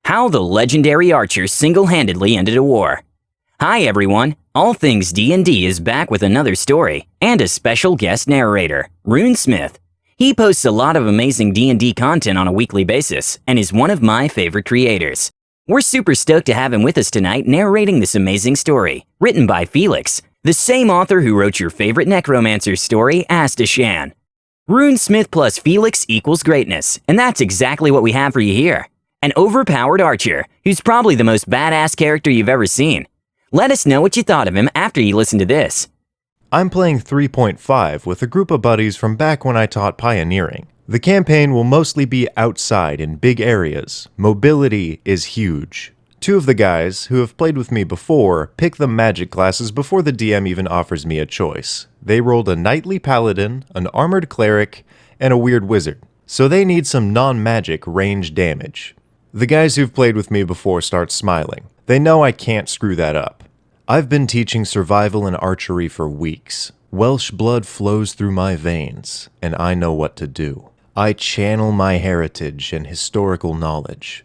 How the legendary archer single-handedly ended a war. Hi everyone, All Things D&D is back with another story and a special guest narrator, Runesmith. He posts a lot of amazing D&D content on a weekly basis and is one of my favorite creators. We're super stoked to have him with us tonight narrating this amazing story, written by Felix, the same author who wrote your favorite necromancer story, Astashan. Runesmith plus Felix equals greatness, and that's exactly what we have for you here. An overpowered archer, who's probably the most badass character you've ever seen. Let us know what you thought of him after you listen to this. I'm playing 3.5 with a group of buddies from back when I taught pioneering. The campaign will mostly be outside in big areas. Mobility is huge. Two of the guys, who have played with me before, pick the magic classes before the DM even offers me a choice. They rolled a knightly paladin, an armored cleric, and a weird wizard. So they need some non-magic range damage. The guys who've played with me before start smiling. They know I can't screw that up. I've been teaching survival and archery for weeks. Welsh blood flows through my veins, and I know what to do. I channel my heritage and historical knowledge.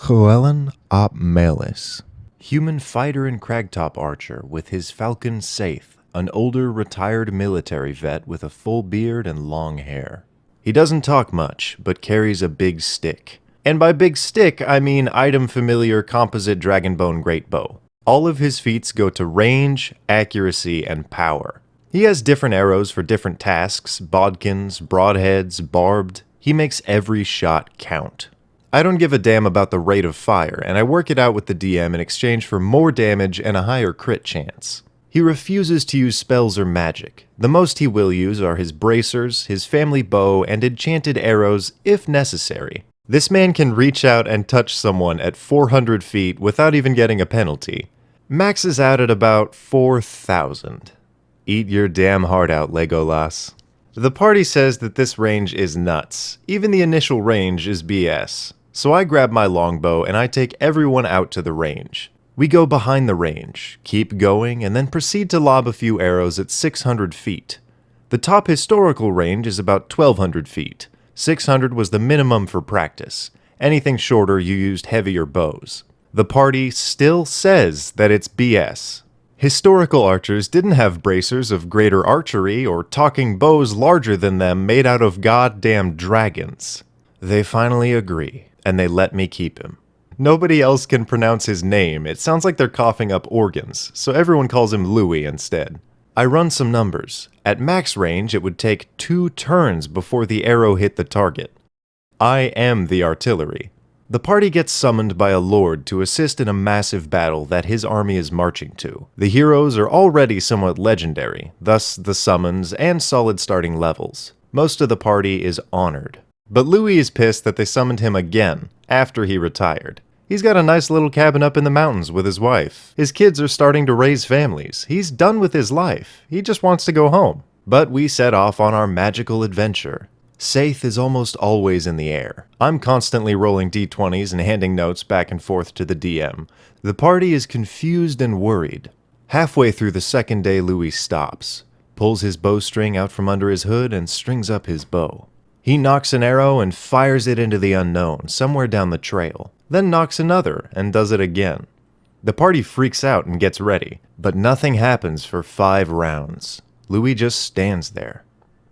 Llewellyn ap Melis, human fighter and cragtop archer with his falcon Saith, an older retired military vet with a full beard and long hair. He doesn't talk much, but carries a big stick. And by big stick, I mean item familiar composite dragonbone greatbow. All of his feats go to range, accuracy, and power. He has different arrows for different tasks, bodkins, broadheads, barbed. He makes every shot count. I don't give a damn about the rate of fire, and I work it out with the DM in exchange for more damage and a higher crit chance. He refuses to use spells or magic. The most he will use are his bracers, his family bow, and enchanted arrows if necessary. This man can reach out and touch someone at 400 feet without even getting a penalty. Maxes out at about 4,000. Eat your damn heart out, Legolas. The party says that this range is nuts. Even the initial range is BS. So I grab my longbow and I take everyone out to the range. We go behind the range, keep going, and then proceed to lob a few arrows at 600 feet. The top historical range is about 1,200 feet. 600 was the minimum for practice. Anything shorter, you used heavier bows. The party still says that it's BS. Historical archers didn't have bracers of greater archery or talking bows larger than them made out of goddamn dragons. They finally agree, and they let me keep him. Nobody else can pronounce his name. It sounds like they're coughing up organs, so everyone calls him Louis instead. I run some numbers. At max range, it would take 2 turns before the arrow hit the target. I am the artillery. The party gets summoned by a lord to assist in a massive battle that his army is marching to. The heroes are already somewhat legendary, thus the summons and solid starting levels. Most of the party is honored. But Louis is pissed that they summoned him again, after he retired. He's got a nice little cabin up in the mountains with his wife. His kids are starting to raise families. He's done with his life. He just wants to go home. But we set off on our magical adventure. Saith is almost always in the air. I'm constantly rolling d20s and handing notes back and forth to the DM. The party is confused and worried. Halfway through the second day, Louis stops, pulls his bowstring out from under his hood and strings up his bow. He knocks an arrow and fires it into the unknown, somewhere down the trail. Then knocks another and does it again. The party freaks out and gets ready, but nothing happens for 5 rounds. Louis just stands there.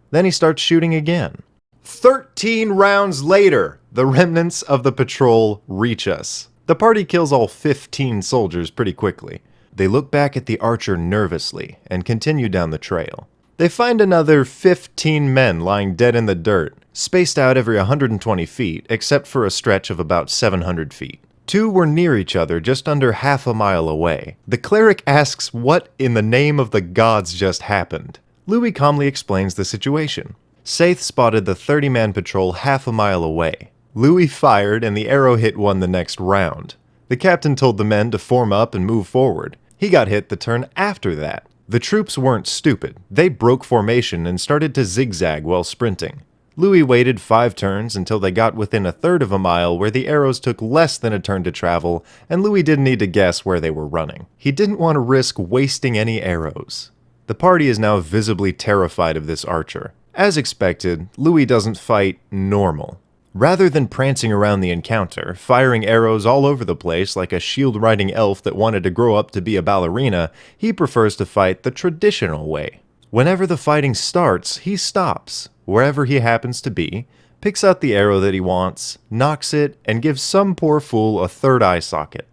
Then he starts shooting again. 13 rounds later, the remnants of the patrol reach us. The party kills all 15 soldiers pretty quickly. They look back at the archer nervously and continue down the trail. They find another 15 men lying dead in the dirt, spaced out every 120 feet, except for a stretch of about 700 feet. 2 were near each other, just under half a mile away. The cleric asks what in the name of the gods just happened. Louis calmly explains the situation. Saith spotted the 30-man patrol half a mile away. Louis fired, and the arrow hit one the next round. The captain told the men to form up and move forward. He got hit the turn after that. The troops weren't stupid. They broke formation and started to zigzag while sprinting. Louis waited 5 turns until they got within a third of a mile where the arrows took less than a turn to travel, and Louis didn't need to guess where they were running. He didn't want to risk wasting any arrows. The party is now visibly terrified of this archer. As expected, Louis doesn't fight normal. Rather than prancing around the encounter, firing arrows all over the place like a shield-riding elf that wanted to grow up to be a ballerina, he prefers to fight the traditional way. Whenever the fighting starts, he stops, wherever he happens to be, picks out the arrow that he wants, knocks it, and gives some poor fool a third eye socket.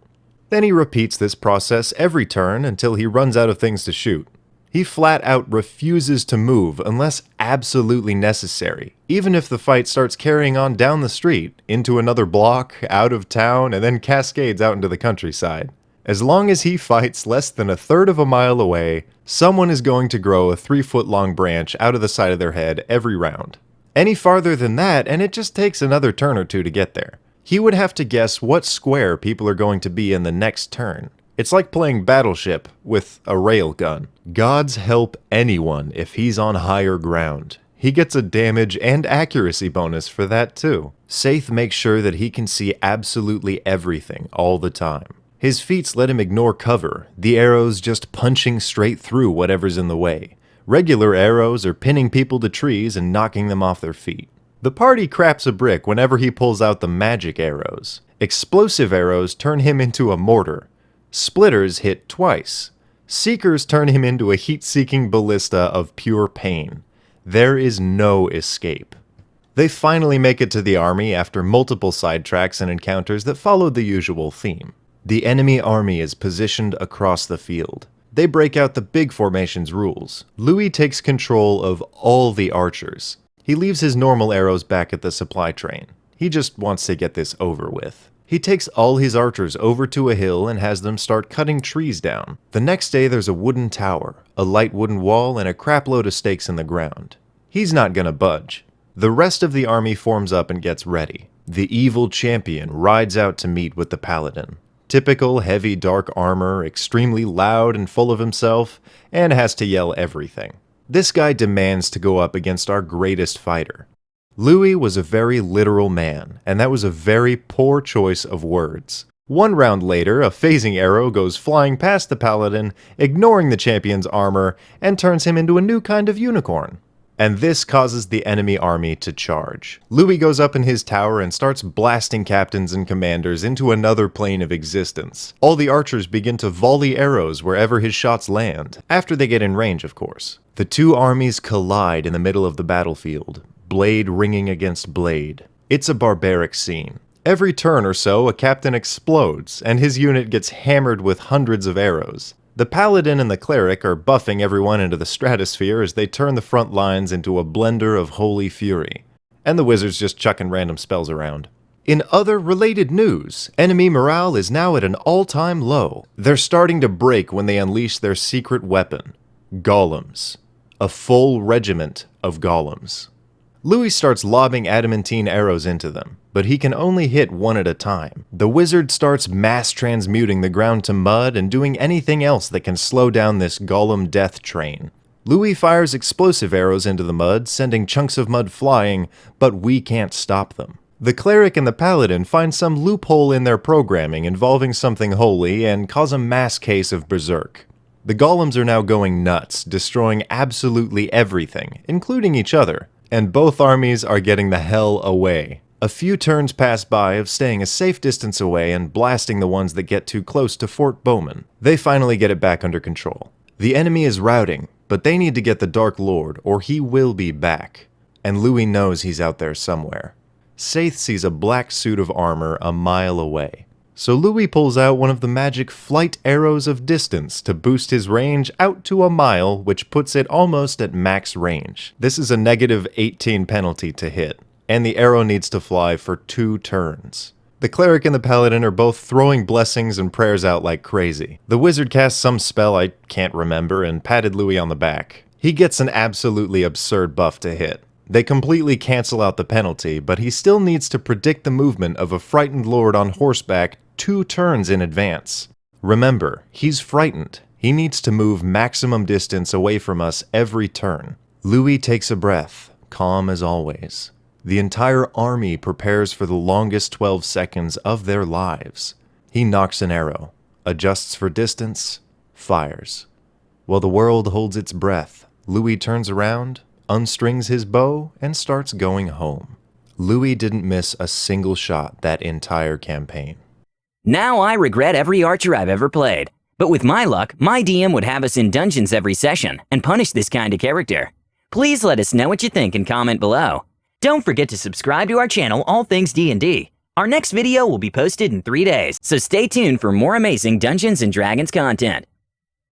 Then he repeats this process every turn until he runs out of things to shoot. He flat out refuses to move unless absolutely necessary, even if the fight starts carrying on down the street, into another block, out of town, and then cascades out into the countryside. As long as he fights less than a third of a mile away, someone is going to grow a 3-foot-long branch out of the side of their head every round. Any farther than that, and it just takes another turn or two to get there. He would have to guess what square people are going to be in the next turn. It's like playing Battleship with a railgun. Gods help anyone if he's on higher ground. He gets a damage and accuracy bonus for that too. Saith makes sure that he can see absolutely everything all the time. His feats let him ignore cover, the arrows just punching straight through whatever's in the way. Regular arrows are pinning people to trees and knocking them off their feet. The party craps a brick whenever he pulls out the magic arrows. Explosive arrows turn him into a mortar. Splitters hit twice. Seekers turn him into a heat-seeking ballista of pure pain. There is no escape. They finally make it to the army after multiple sidetracks and encounters that followed the usual theme. The enemy army is positioned across the field. They break out the big formation's rules. Louis takes control of all the archers. He leaves his normal arrows back at the supply train. He just wants to get this over with. He takes all his archers over to a hill and has them start cutting trees down. The next day there's a wooden tower, a light wooden wall, and a crapload of stakes in the ground. He's not gonna budge. The rest of the army forms up and gets ready. The evil champion rides out to meet with the paladin. Typical heavy dark armor, extremely loud and full of himself, and has to yell everything. This guy demands to go up against our greatest fighter. Louis was a very literal man, and that was a very poor choice of words. One round later, a phasing arrow goes flying past the paladin, ignoring the champion's armor, and turns him into a new kind of unicorn. And this causes the enemy army to charge. Louis goes up in his tower and starts blasting captains and commanders into another plane of existence. All the archers begin to volley arrows wherever his shots land, after they get in range, of course. The two armies collide in the middle of the battlefield, blade ringing against blade. It's a barbaric scene. Every turn or so, a captain explodes, and his unit gets hammered with hundreds of arrows. The paladin and the cleric are buffing everyone into the stratosphere as they turn the front lines into a blender of holy fury. And the wizard's just chucking random spells around. In other related news, enemy morale is now at an all-time low. They're starting to break when they unleash their secret weapon, golems. A full regiment of golems. Louis starts lobbing adamantine arrows into them, but he can only hit one at a time. The wizard starts mass transmuting the ground to mud and doing anything else that can slow down this golem death train. Louis fires explosive arrows into the mud, sending chunks of mud flying, but we can't stop them. The cleric and the paladin find some loophole in their programming involving something holy and cause a mass case of berserk. The golems are now going nuts, destroying absolutely everything, including each other. And both armies are getting the hell away. A few turns pass by of staying a safe distance away and blasting the ones that get too close to Fort Bowman. They finally get it back under control. The enemy is routing, but they need to get the Dark Lord or he will be back. And Louis knows he's out there somewhere. Saith sees a black suit of armor a mile away. So Louis pulls out one of the magic flight arrows of distance to boost his range out to a mile, which puts it almost at max range. This is a negative 18 penalty to hit, and the arrow needs to fly for 2 turns. The cleric and the paladin are both throwing blessings and prayers out like crazy. The wizard casts some spell I can't remember and patted Louis on the back. He gets an absolutely absurd buff to hit. They completely cancel out the penalty, but he still needs to predict the movement of a frightened lord on horseback 2 turns in advance. Remember, he's frightened. He needs to move maximum distance away from us every turn. Louis takes a breath, calm as always. The entire army prepares for the longest 12 seconds of their lives. He knocks an arrow, adjusts for distance, fires. While the world holds its breath, Louis turns around, unstrings his bow, and starts going home. Louis didn't miss a single shot that entire campaign. Now I regret every archer I've ever played. But with my luck, my DM would have us in dungeons every session and punish this kind of character. Please let us know what you think and comment below. Don't forget to subscribe to our channel, All Things D&D. Our next video will be posted in 3 days, so stay tuned for more amazing Dungeons & Dragons content.